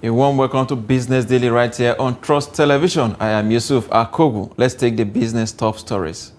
A warm welcome to Business Daily right here on Trust Television. I am Yusuf Akogu. Let's take the business top stories.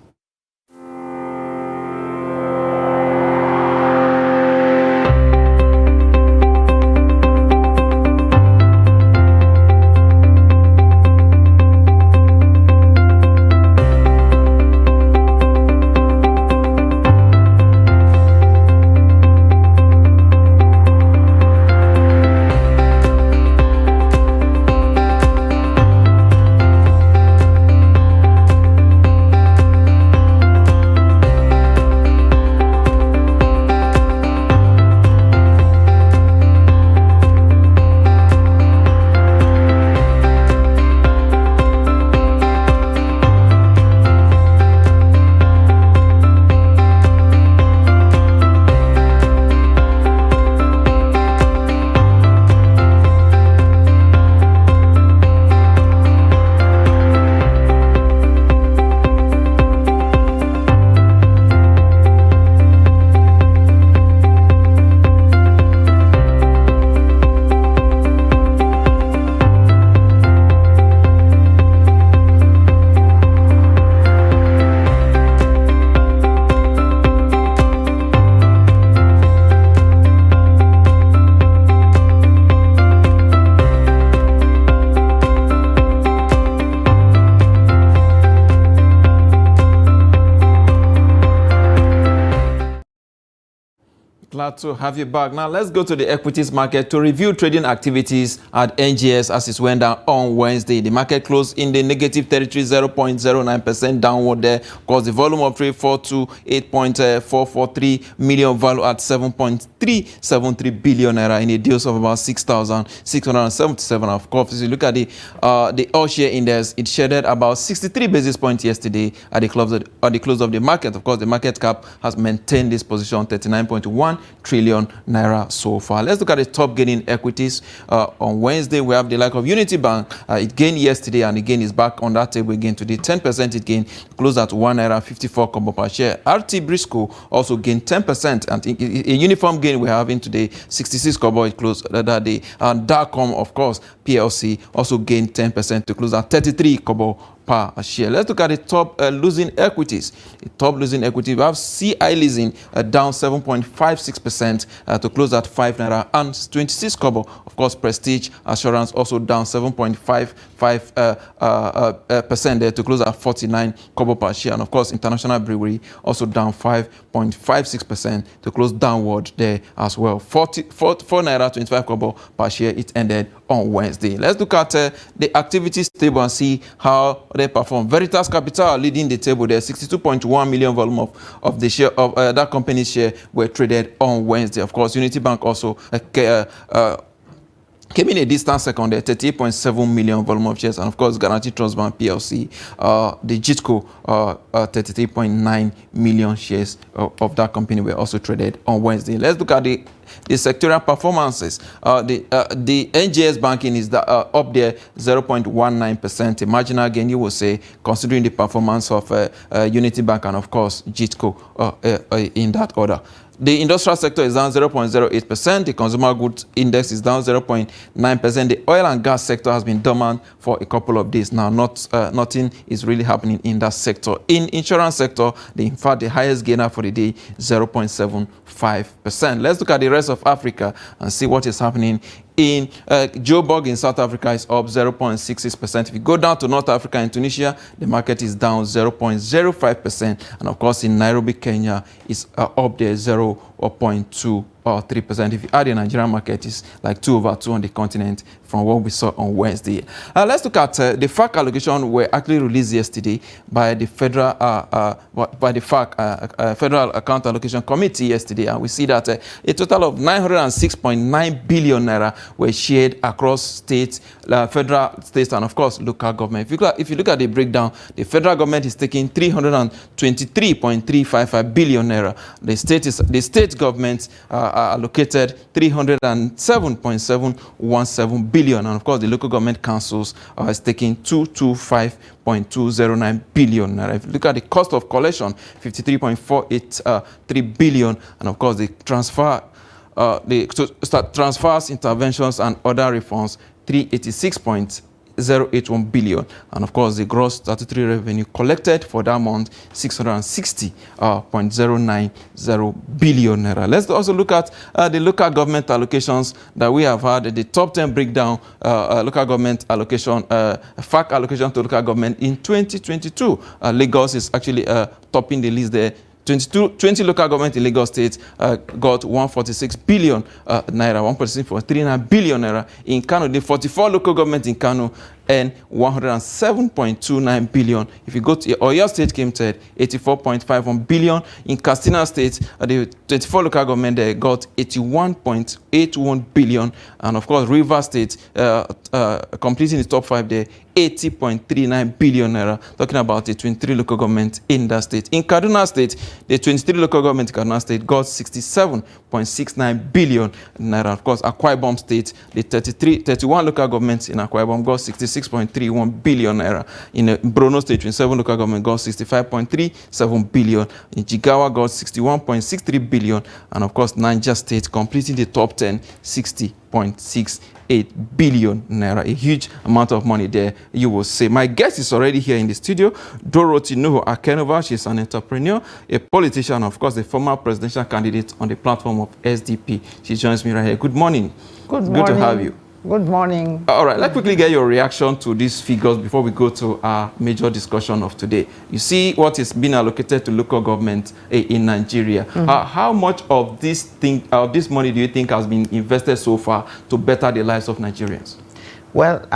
Glad to have you back. Now let's go to the equities market to review trading activities at NGS as it went down on Wednesday. The market closed in the negative territory, 0.09% downward there. Of course, the volume of trade fell to 8.443 million, value at 7.373 billion naira in a deals of about 6,677. Of course, if you look at the all share index, it shaded about 63 basis points yesterday at the close of the market. Of course, the market cap has maintained this position, 39.1 trillion naira so far. Let's look at the top gaining equities. On Wednesday, we have the like of Unity Bank. It gained yesterday and again is back on that table again today. 10% it gained, closed at 1 naira 54 kobo per share. RT Briscoe also gained 10%, and a uniform gain we're having today, 66 kobo it closed that day. And Darcom, of course, PLC also gained 10% to close at 33 kobo per share. Let's look at the top losing equities. The top losing equity, we have CI Leasing down 7.56% to close at 5 naira and 26 kobo. Of course, Prestige Assurance also down 7.55% there to close at 49 kobo per share. And of course, International Brewery also down 5.56% to close downward there as well. 4 naira 25 kobo per share it ended on Wednesday. Let's look at the activities table and see how they perform. Veritas Capital leading the table there, 62.1 million volume of the share of that company's share were traded on Wednesday. Of course, Unity Bank also came in a distant second there, 38.7 million volume of shares, and of course, Guarantee Trust Bank PLC, the JITCO, 33.9 million shares of that company were also traded on Wednesday. Let's look at the sectoral performances. The NGS banking is up there 0.19%. A marginal gain, you will say, considering the performance of Unity Bank and of course JITCO in that order. The industrial sector is down 0.08%. The consumer goods index is down 0.9%. The oil and gas sector has been dormant for a couple of days now. Nothing is really happening in that sector. In insurance sector, in fact, the highest gainer for the day, 0.75%. Let's look at the rest of Africa and see what is happening. In Joburg in South Africa is up 0.66%. If you go down to North Africa and Tunisia, the market is down 0.05%. And of course, in Nairobi, Kenya, is up there 0.2 or 3%. If you add the Nigerian market, it's like 2/2 on the continent from what we saw on Wednesday. Let's look at the FAC allocation were actually released yesterday by the Federal Federal Account Allocation Committee yesterday, and we see that a total of 906.9 billion naira were shared across states, federal, states, and of course local government. If you look at the breakdown, the federal government is taking 323.355 billion naira. The state governments allocated 307.717 billion, and of course the local government councils is taking 225.209 billion naira. If you look at the cost of collection, 53.483 billion, and of course the transfer transfers, interventions, and other reforms, 386.081 billion, and of course the gross statutory revenue collected for that month 660.090 billion naira. Let's also look at the local government allocations that we have had. The top 10 breakdown local government allocation, FAC allocation to local government in 2022. Lagos is actually topping the list there. 20 local government in Lagos State got 146 billion naira, 1.39 billion naira. In Kano, the 44 local government in Kano and 107.29 billion. If you go to Oyo State, came to 84.51 billion. In Katsina State, the 24 local government there got 81.81 billion. And of course, River State, completing the top 5 there, 80.39 billion naira. Talking about the 23 local government in that state. In Kaduna State, the 23 local government in Kaduna State got 67.69 billion naira. Of course, Akwa Ibom State, the 31 local governments in Akwa Ibom got 66.31 billion naira. In Borno State, 27 local government got 65.37 billion. In Jigawa got 61.63 billion. And of course, Niger State completing the top 10, 60.68 billion naira. A huge amount of money there, you will say. My guest is already here in the studio, Dorothy Nuhu-Aken'ova. She's an entrepreneur, a politician, of course, a former presidential candidate on the platform of SDP. She joins me right here. Good morning. Good morning. Good to have you. Good morning. All right, let's quickly get your reaction to these figures before we go to our major discussion of today. You see what is being allocated to local government in Nigeria. How much of this money do you think has been invested so far to better the lives of Nigerians? Well,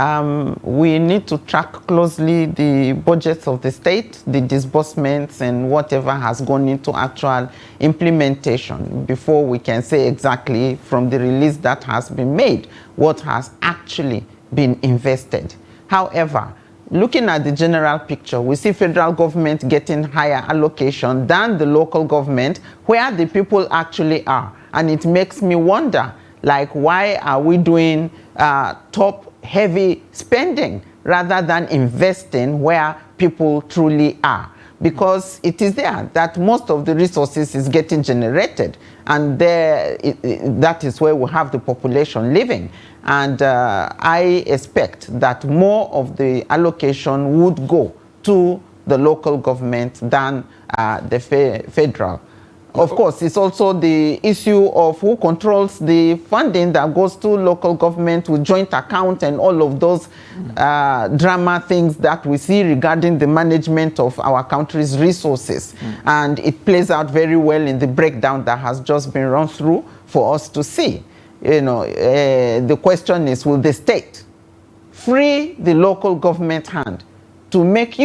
we need to track closely the budgets of the state, the disbursements, and whatever has gone into actual implementation before we can say exactly from the release that has been made what has actually been invested. However, looking at the general picture, we see federal government getting higher allocation than the local government where the people actually are. And it makes me wonder, like, why are we doing top heavy spending rather than investing where people truly are? Because it is there that most of the resources is getting generated, and that is where we have the population living. And I expect that more of the allocation would go to the local government than the federal. Of course, it's also the issue of who controls the funding that goes to local government with joint account and all of those drama things that we see regarding the management of our country's resources. And it plays out very well in the breakdown that has just been run through for us to see. You know, the question is, will the state free the local government hand to make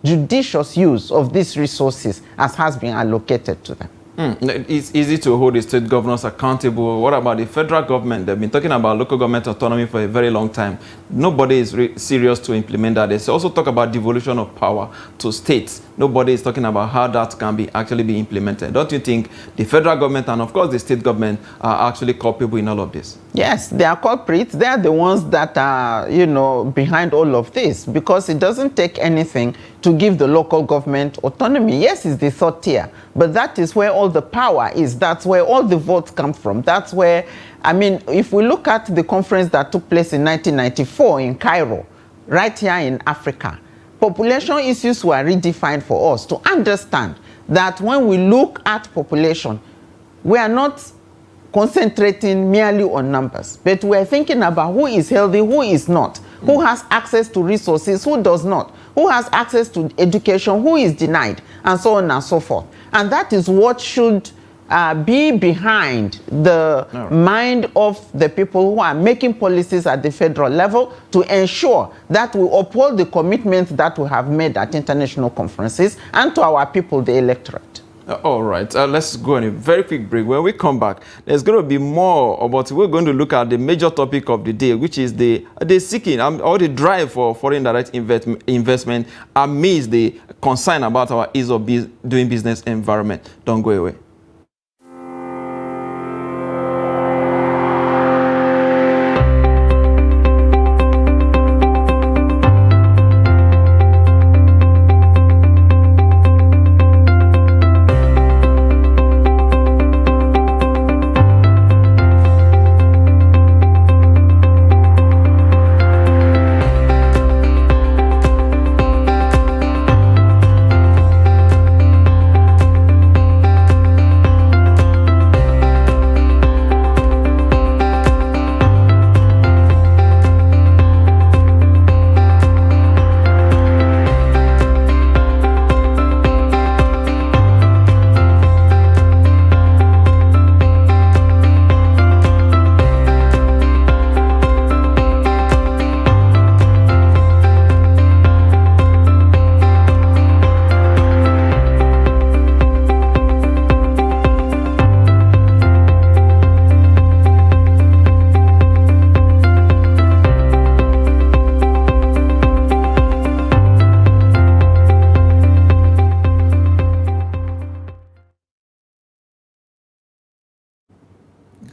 judicious use of these resources as has been allocated to them? It's easy to hold the state governors accountable. What about the federal government? They've been talking about local government autonomy for a very long time. Nobody is serious to implement that. They also talk about devolution of power to states. Nobody is talking about how that can actually be implemented. Don't you think the federal government and, of course, the state government are actually culpable in all of this? Yes, they are culprits. They are the ones that are, you know, behind all of this, because it doesn't take anything to give the local government autonomy. Yes, it's the third tier, but that is where all the power is. That's where all the votes come from. That's where, I mean, if we look at the conference that took place in 1994 in Cairo, right here in Africa, population issues were redefined for us to understand that when we look at population, we are not concentrating merely on numbers, but we're thinking about who is healthy, who is not, who has access to resources, who does not, who has access to education, who is denied, and so on and so forth. And that is what should be behind the mind of the people who are making policies at the federal level to ensure that we uphold the commitments that we have made at international conferences and to our people, the electorate. All right, let's go on a very quick break. When we come back, there's going to be more about, we're going to look at the major topic of the day, which is the seeking or the drive for foreign direct investment amidst the concern about our ease of doing business environment. Don't go away.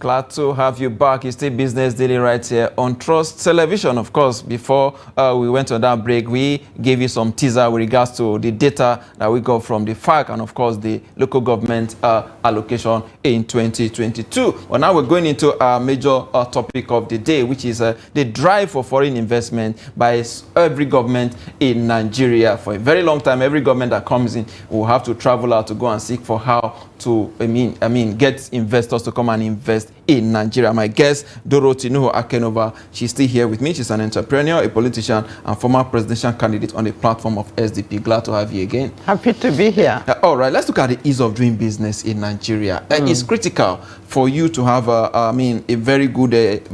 Glad to have you back. It's still Business Daily right here on Trust Television. Of course, before we went on that break, we gave you some teaser with regards to the data that we got from the FAC and, of course, the local government allocation in 2022. Well, now we're going into our major topic of the day, which is the drive for foreign investment by every government in Nigeria. For a very long time, every government that comes in will have to travel out to go and seek for how to, get investors to come and invest in Nigeria. My guest, Dorothy Nuhu-Aken'ova, she's still here with me. She's an entrepreneur, a politician, and former presidential candidate on the platform of SDP. Glad to have you again. Happy to be here. All right, let's look at the ease of doing business in Nigeria. It's critical for you to have a very good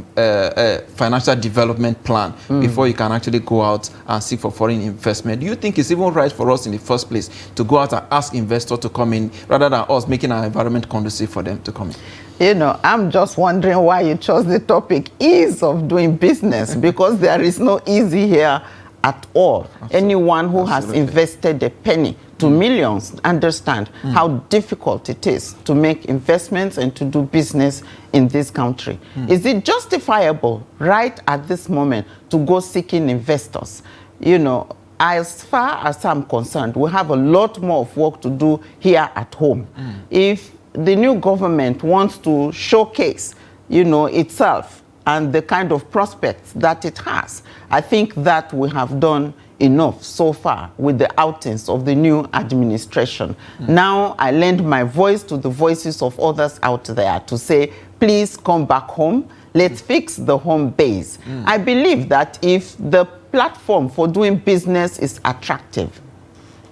financial development plan before you can actually go out and seek for foreign investment. Do you think it's even right for us in the first place to go out and ask investors to come in rather than us making our environment conducive for them to come in? You know, I'm just wondering why you chose the topic ease of doing business, because there is no easy here at all. Absolutely. Anyone who has invested a penny to millions understand how difficult it is to make investments and to do business in this country. Is it justifiable right at this moment to go seeking investors? You know, as far as I'm concerned, we have a lot more of work to do here at home. If the new government wants to showcase, itself and the kind of prospects that it has, I think that we have done enough so far with the outings of the new administration. Now I lend my voice to the voices of others out there to say, please come back home. Let's fix the home base. I believe that if the platform for doing business is attractive,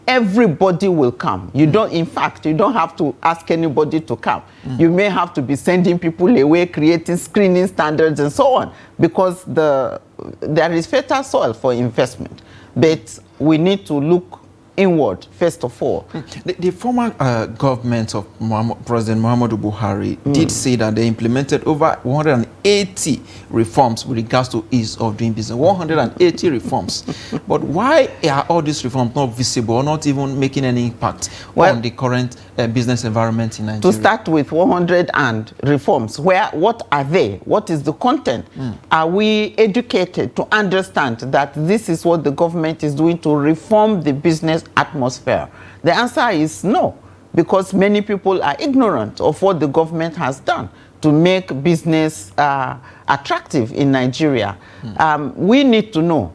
everybody will come. In fact, you don't have to ask anybody to come. You may have to be sending people away, creating screening standards and so on, because there is fertile soil for investment. But we need to look inward, first of all. The former government of President Muhammadu Buhari did say that they implemented over 180 reforms with regards to ease of doing business. 180 reforms. But why are all these reforms not visible or not even making any impact on the current business environment in Nigeria? To start with 100 and reforms, what are they? What is the content? Are we educated to understand that this is what the government is doing to reform the business atmosphere? The answer is no, because many people are ignorant of what the government has done to make business attractive in Nigeria. We need to know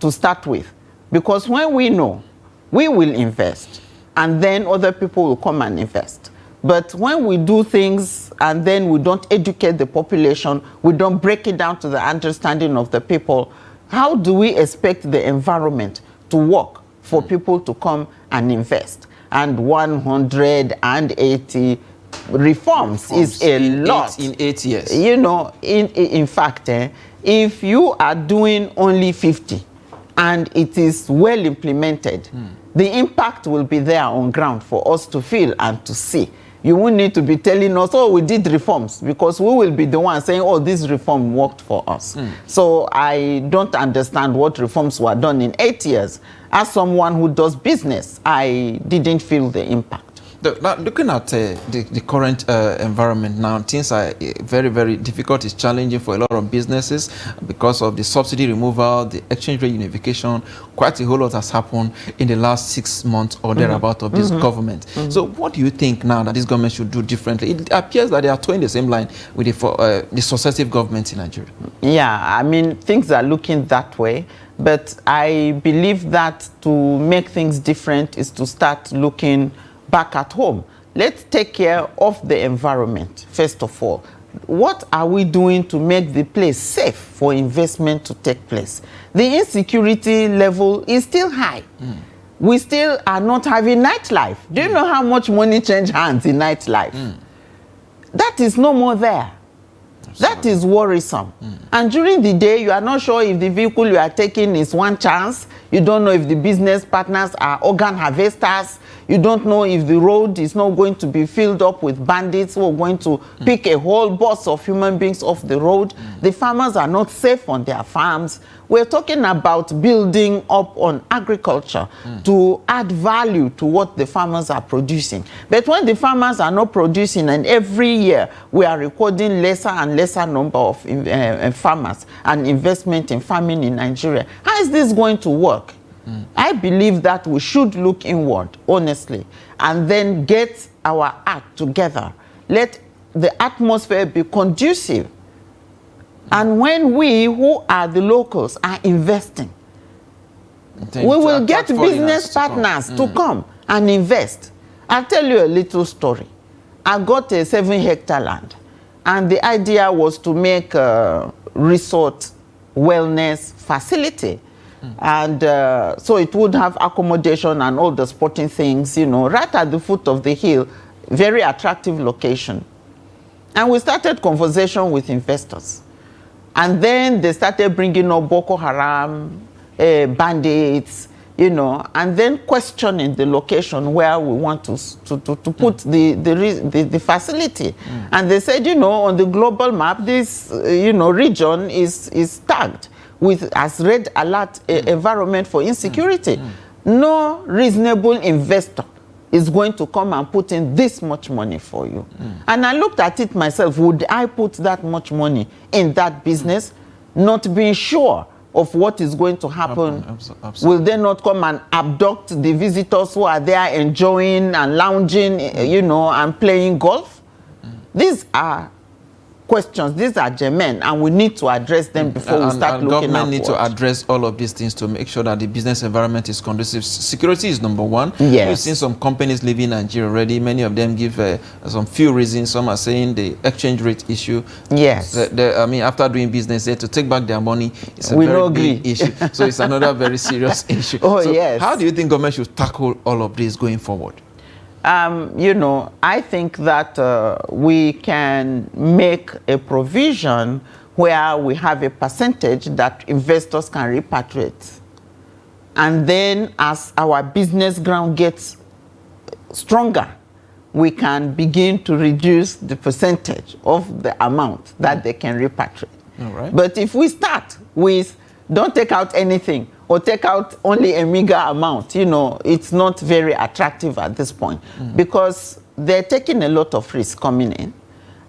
to start with, because when we know, we will invest, and then other people will come and invest. But when we do things and then we don't educate the population, we don't break it down to the understanding of the people, how do we expect the environment to work for people to come and invest? And 180 reforms is a lot. In 8 years. In fact, if you are doing only 50 and it is well implemented, the impact will be there on ground for us to feel and to see. You won't need to be telling us, oh, we did reforms, because we will be the ones saying, oh, this reform worked for us. So I don't understand what reforms were done in 8 years. As someone who does business, I didn't feel the impact. Looking at the current environment now, things are very, very difficult. It's challenging for a lot of businesses because of the subsidy removal, the exchange rate unification. Quite a whole lot has happened in the last 6 months or thereabout of this government. So what do you think now that this government should do differently? It appears that they are towing the same line with the successive governments in Nigeria. Yeah, things are looking that way. But I believe that to make things different is to start looking back at home. Let's take care of the environment, first of all. What are we doing to make the place safe for investment to take place? The insecurity level is still high. We still are not having nightlife. Do you know how much money change hands in nightlife? That is no more there. That is worrisome. And during the day, you are not sure if the vehicle you are taking is one chance, You don't know if the business partners are organ harvesters. You don't know if the road is not going to be filled up with bandits who are going to pick a whole bus of human beings off the road. The farmers are not safe on their farms. We're talking about building up on agriculture to add value to what the farmers are producing. But when the farmers are not producing, and every year we are recording lesser and lesser number of farmers and investment in farming in Nigeria, how is this going to work? I believe that we should look inward, honestly, and then get our act together. Let the atmosphere be conducive. And when we, who are the locals, are investing, we will get business partners to come and invest. I'll tell you a little story. I got a 7-hectare land, and the idea was to make a resort wellness facility. And so it would have accommodation and all the sporting things, you know, right at the foot of the hill. Very attractive location. And we started conversation with investors. And then they started bringing up Boko Haram, bandits, you know, and then questioning the location where we want to put the facility. And they said, you know, on the global map, this, you know, region is tagged with as red alert environment for insecurity. No reasonable investor is going to come and put in this much money for you. And I looked at it myself. Would I put that much money in that business, not being sure of what is going to happen? Absolutely. Will they not come and abduct the visitors who are there enjoying and lounging, you know, and playing golf? These are questions. These are germane, and we need to address them before we start looking at government need to address all of these things to make sure that the business environment is conducive. Security is number one. Yes. We've seen some companies leaving Nigeria already. Many of them give some few reasons. Some are saying the exchange rate issue. Yes. I mean, after doing business there, to take back their money, it's a very big issue. So it's another very serious issue. Oh, so yes. How do you think government should tackle all of this going forward? You know, I think that we can make a provision where we have a percentage that investors can repatriate. And then as our business ground gets stronger, we can begin to reduce the percentage of the amount that they can repatriate. All right. But if we start with don't take out anything, or take out only a meager amount, you know, it's not very attractive at this point because they're taking a lot of risk coming in,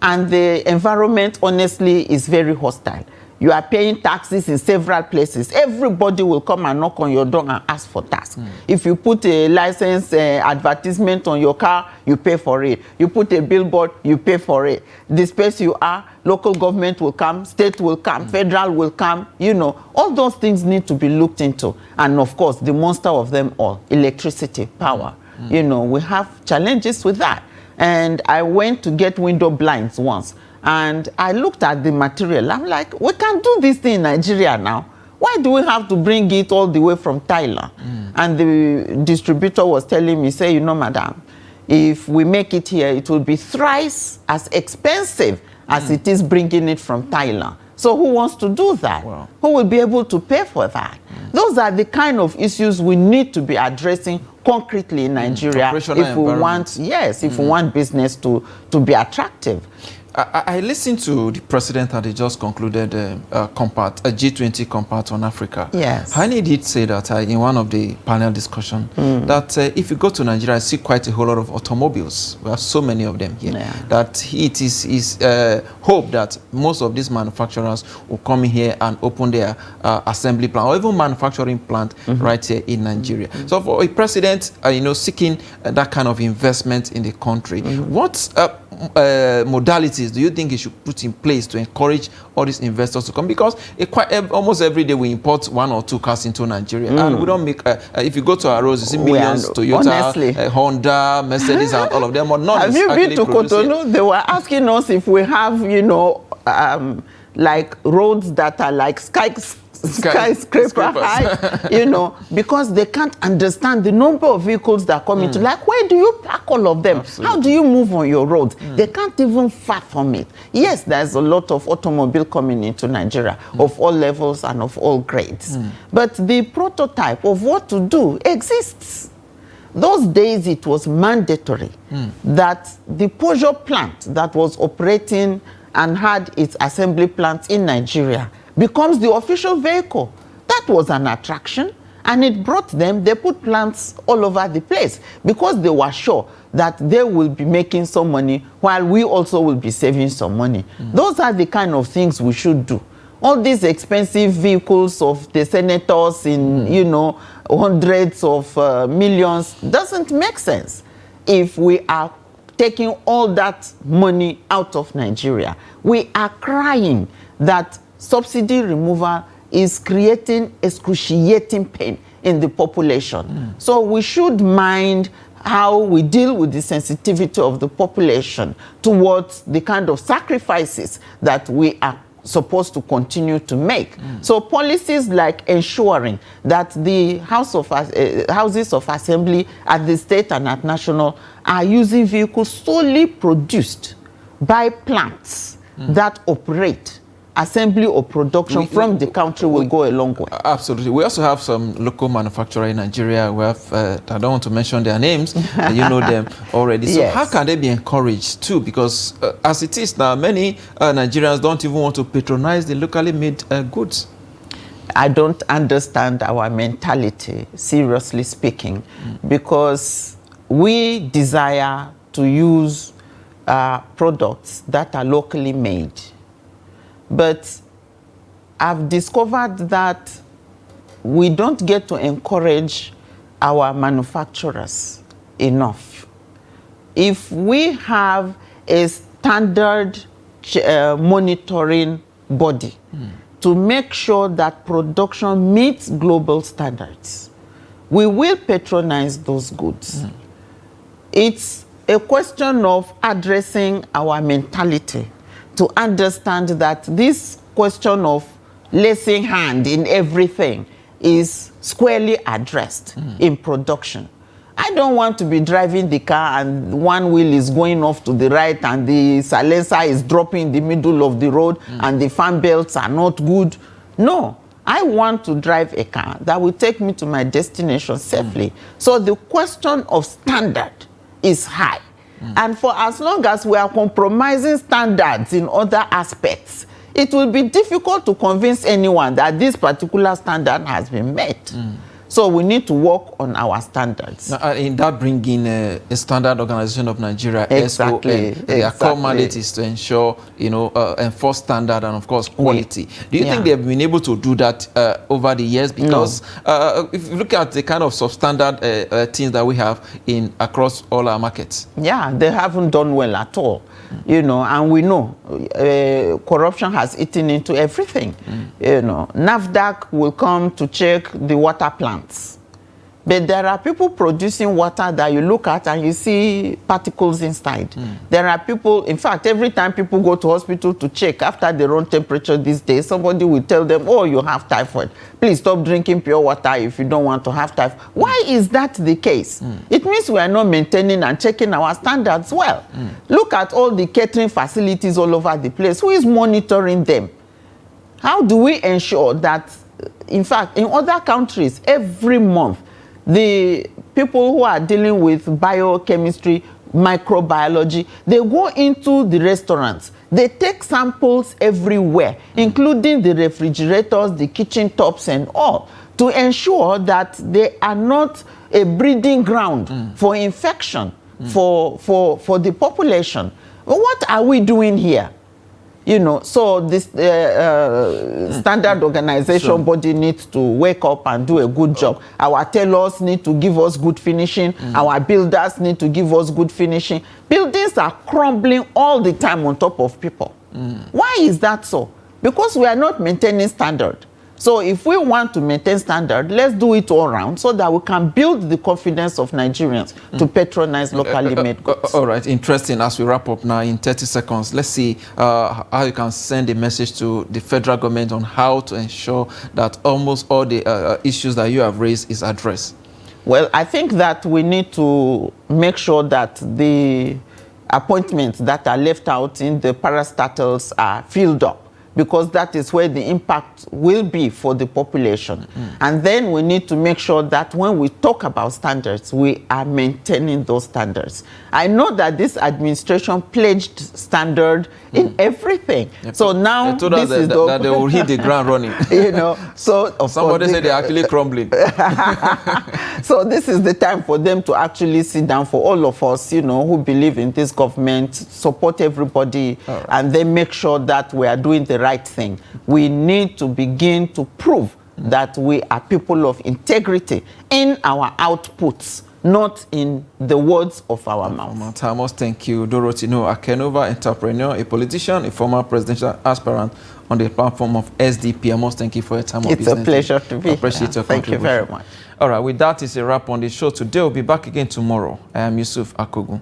and the environment, honestly, is very hostile. You are paying taxes in several places. Everybody will come and knock on your door and ask for tax. If you put a license advertisement on your car, you pay for it. You put a billboard, you pay for it. The space you are, local government will come, state will come, federal will come. You know, all those things need to be looked into. And of course, the monster of them all, electricity, power. You know, we have challenges with that. And I went to get window blinds once. And I looked at the material. I'm like, we can do this thing in Nigeria now. Why do we have to bring it all the way from Thailand? And the distributor was telling me, say, you know, madam, if we make it here, it will be thrice as expensive as it is bringing it from Thailand. So who wants to do that? Wow. Who will be able to pay for that? Those are the kind of issues we need to be addressing concretely in Nigeria if we want, if we want business to be attractive. I listened to the president that he just concluded a G20 compact on Africa. Yes. Hani did say that in one of the panel discussion that if you go to Nigeria, I see quite a whole lot of automobiles. We have so many of them here. Yeah. That it is his hope that most of these manufacturers will come in here and open their assembly plant or even manufacturing plant right here in Nigeria. So for a president, you know, seeking that kind of investment in the country, what modalities do you think he should put in place to encourage all these investors to come? Because almost every day we import 1 or 2 cars into Nigeria, and we don't make. If you go to our roads, you see millions Toyota, Honda, Mercedes, and all of them. Or none. Have you been to Cotonou? They were asking us if we have, you know, like roads that are like skyscraper height, you know, because they can't understand the number of vehicles that come into. Like, where do you park all of them? Absolutely. How do you move on your roads? They can't even fathom it. Yes, there's a lot of automobile coming into Nigeria of all levels and of all grades. But the prototype of what to do exists. Those days it was mandatory that the Peugeot plant that was operating and had its assembly plants in Nigeria becomes the official vehicle. That was an attraction, and it brought them, they put plants all over the place because they were sure that they will be making some money while we also will be saving some money. Those are the kind of things we should do. All these expensive vehicles of the senators in, you know, hundreds of millions doesn't make sense if we are taking all that money out of Nigeria. We are crying that subsidy removal is creating excruciating pain in the population. So we should mind how we deal with the sensitivity of the population towards the kind of sacrifices that we are supposed to continue to make. So policies like ensuring that the houses of assembly at the state and at national are using vehicles solely produced by plants that operate assembly or production from the country will go a long way. Absolutely. We also have some local manufacturers in Nigeria. We have, I don't want to mention their names, you know them already. So how can they be encouraged too? Because as it is now, many Nigerians don't even want to patronize the locally made goods. I don't understand our mentality, seriously speaking, because we desire to use products that are locally made. But I've discovered that we don't get to encourage our manufacturers enough. If we have a standard monitoring body to make sure that production meets global standards, we will patronize those goods. It's a question of addressing our mentality to understand that this question of lacing hand in everything is squarely addressed in production. I don't want to be driving the car and one wheel is going off to the right and the silencer is dropping in the middle of the road and the fan belts are not good. No, I want to drive a car that will take me to my destination safely. So the question of standard is high. And for as long as we are compromising standards in other aspects, it will be difficult to convince anyone that this particular standard has been met. So we need to work on our standards. Now, in that bringing a standard organization of Nigeria, Exactly. their core mandate is to ensure, you know, enforce standard and of course quality. Do you think they have been able to do that over the years? Because if you look at the kind of substandard things that we have in across all our markets. Yeah, they haven't done well at all. You know, and we know corruption has eaten into everything. You know, NAFDAC will come to check the water plants. But there are people producing water that you look at and you see particles inside. There are people, in fact, every time people go to hospital to check after they run temperature these days, somebody will tell them, oh, you have typhoid. Please stop drinking pure water if you don't want to have typhoid. Why is that the case? It means we are not maintaining and checking our standards well. Look at all the catering facilities all over the place. Who is monitoring them? How do we ensure that, in fact, in other countries, every month, the people who are dealing with biochemistry, microbiology, they go into the restaurants. They take samples everywhere, including the refrigerators, the kitchen tops and all, to ensure that they are not a breeding ground for infection for the population. But what are we doing here? You know, so this standard organization body needs to wake up and do a good job. Our tailors need to give us good finishing. Our builders need to give us good finishing. Buildings are crumbling all the time on top of people. Why is that so? Because we are not maintaining standard. So if we want to maintain standard, let's do it all around so that we can build the confidence of Nigerians to patronize locally made goods. All right, interesting. As we wrap up now in 30 seconds, let's see how you can send a message to the federal government on how to ensure that almost all the issues that you have raised is addressed. Well, I think that we need to make sure that the appointments that are left out in the parastatals are filled up, because that is where the impact will be for the population. And then we need to make sure that when we talk about standards, we are maintaining those standards. I know that this administration pledged standard in everything. So now they told this us is that they will hit the ground running. You know, so somebody said they're actually crumbling. So this is the time for them to actually sit down, for all of us, you know, who believe in this government, support everybody, and then make sure that we are doing the right thing. We need to begin to prove that we are people of integrity in our outputs, not in the words of our mouth. I must thank you, Dorothy Nuhu-Aken'ova, entrepreneur, a politician, a former presidential aspirant on the platform of SDP. I must thank you for your time. It's a pleasure to be here. Appreciate your Thank you very much. All right, with that is a wrap on the show today. We'll be back again tomorrow. I am Yusuf Akogu.